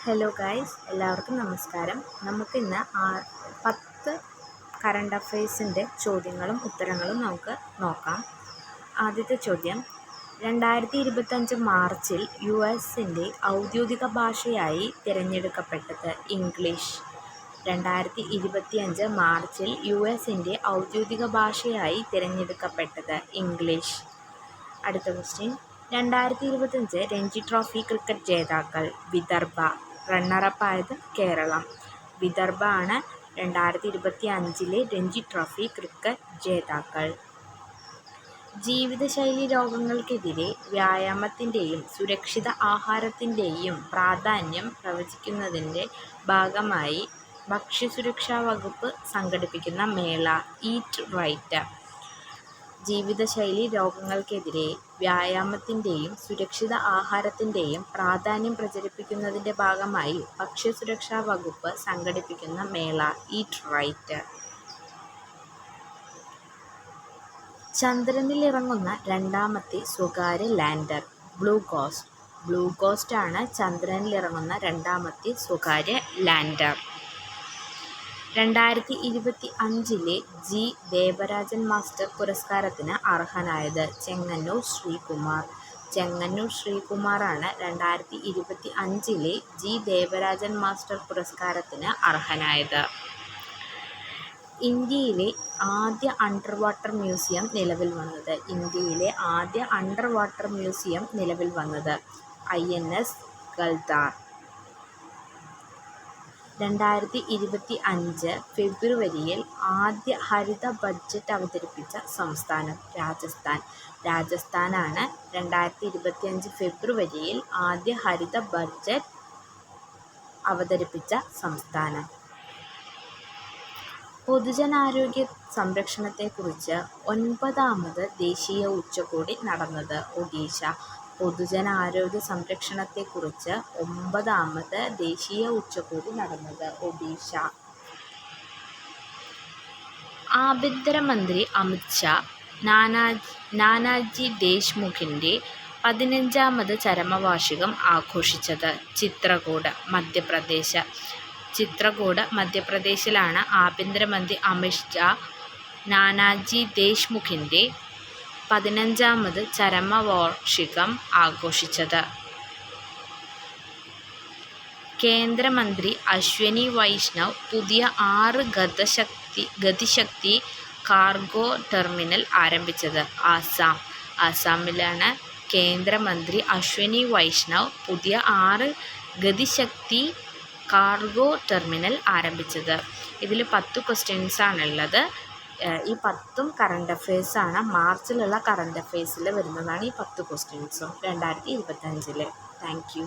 Hello guys, എല്ലാവർക്കും നമസ്കാരം. നമുക്കിന്ന് 10 കറണ്ട് അഫയേഴ്സിൻ്റെ ചോദ്യങ്ങളും ഉത്തരങ്ങളും നമുക്ക് നോക്കാം. ആദ്യത്തെ ചോദ്യം: 2025 മാർച്ചിൽ US-ൻ്റെ ഔദ്യോഗിക ഭാഷയായി തിരഞ്ഞെടുക്കപ്പെട്ടത് ഇംഗ്ലീഷ്. 2025 മാർച്ചിൽ US-ൻ്റെ ഔദ്യോഗിക ഭാഷയായി തിരഞ്ഞെടുക്കപ്പെട്ടത് ഇംഗ്ലീഷ്. അടുത്ത ക്വസ്റ്റ്യൻ: 2025 രഞ്ജി ട്രോഫി ക്രിക്കറ്റ് ജേതാക്കൾ വിദർഭ. റണ്ണറപ്പായത് കേരളം. വിദർഭ ആണ് 2025 രഞ്ജി ട്രോഫി ക്രിക്കറ്റ് ജേതാക്കൾ. ജീവിതശൈലി രോഗങ്ങൾക്കെതിരെ വ്യായാമത്തിൻ്റെയും സുരക്ഷിത ആഹാരത്തിൻ്റെയും പ്രാധാന്യം പ്രവചിക്കുന്നതിൻ്റെ ഭാഗമായി ഭക്ഷ്യസുരക്ഷാ വകുപ്പ് സംഘടിപ്പിക്കുന്ന മേള ഈറ്റ് റൈറ്റ്. ജീവിതശൈലി രോഗങ്ങൾക്കെതിരെ വ്യായാമത്തിൻ്റെയും സുരക്ഷിത ആഹാരത്തിൻ്റെയും പ്രാധാന്യം പ്രചരിപ്പിക്കുന്നതിൻ്റെ ഭാഗമായി ഭക്ഷ്യസുരക്ഷാ വകുപ്പ് സംഘടിപ്പിക്കുന്ന മേള ഈറ്റ് റൈറ്റ്. ചന്ദ്രനിൽ ഇറങ്ങുന്ന രണ്ടാമത്തെ സ്വകാര്യ lander blue ghost. Blue ghost ആണ് ചന്ദ്രനിൽ ഇറങ്ങുന്ന രണ്ടാമത്തെ സ്വകാര്യ ലാൻഡർ. 2025 ജി ദേവരാജൻ മാസ്റ്റർ പുരസ്കാരത്തിന് അർഹനായത് ചെങ്ങന്നൂർ ശ്രീകുമാർ. ചെങ്ങന്നൂർ ശ്രീകുമാറാണ് 2025 ജി ദേവരാജൻ മാസ്റ്റർ പുരസ്കാരത്തിന് അർഹനായത്. ഇന്ത്യയിലെ ആദ്യ അണ്ടർ വാട്ടർ മ്യൂസിയം നിലവിൽ വന്നത്. ഇന്ത്യയിലെ ആദ്യ അണ്ടർ വാട്ടർ മ്യൂസിയം നിലവിൽ വന്നത് INS ഗൽദാർ. 2025 ഫെബ്രുവരിയിൽ ആദ്യ ഹരിത ബഡ്ജറ്റ് അവതരിപ്പിച്ച സംസ്ഥാനം രാജസ്ഥാൻ. രാജസ്ഥാനാണ് 2025 ഫെബ്രുവരിയിൽ ആദ്യ ഹരിത ബഡ്ജറ്റ് അവതരിപ്പിച്ച സംസ്ഥാനം. പൊതുജനാരോഗ്യ സംരക്ഷണത്തെക്കുറിച്ച് 9ാമത് ദേശീയ ഉച്ചകോടി നടന്നത് ഒഡീഷ. പൊതുജനാരോഗ്യ സംരക്ഷണത്തെക്കുറിച്ച് 9ാമത് ദേശീയ ഉച്ചകോടി നടന്നത് ഒഡീഷ. ആഭ്യന്തരമന്ത്രി അമിത് ഷാ നാനാജി ദേശ്മുഖിൻ്റെ 15ാമത് ചരമവാർഷികം ആഘോഷിച്ചത് ചിത്രകൂട്, മധ്യപ്രദേശ്. ചിത്രകൂട്, മധ്യപ്രദേശിലാണ് ആഭ്യന്തരമന്ത്രി അമിത് ഷാ നാനാജി ദേശ്മുഖിൻ്റെ 15ാമത് ചരമവാർഷികം ആഘോഷിച്ചത്. കേന്ദ്രമന്ത്രി അശ്വനി വൈഷ്ണവ് പുതിയ 6 ഗതിശക്തി കാർഗോ ടെർമിനൽ ആരംഭിച്ചത് ആസാം. ആസാമിലാണ് കേന്ദ്രമന്ത്രി അശ്വനി വൈഷ്ണവ് പുതിയ 6 ഗതിശക്തി കാർഗോ ടെർമിനൽ ആരംഭിച്ചത്. ഇതിൽ 10 ക്വസ്റ്റ്യൻസ് ആണുള്ളത്. ഈ 10ഉം കറണ്ട് അഫയേഴ്സാണ്. മാർച്ചിലുള്ള കറണ്ട് അഫയേഴ്സിൽ വരുന്നതാണ് ഈ 10 ക്വസ്റ്റ്യൻസും 2025. Thank you.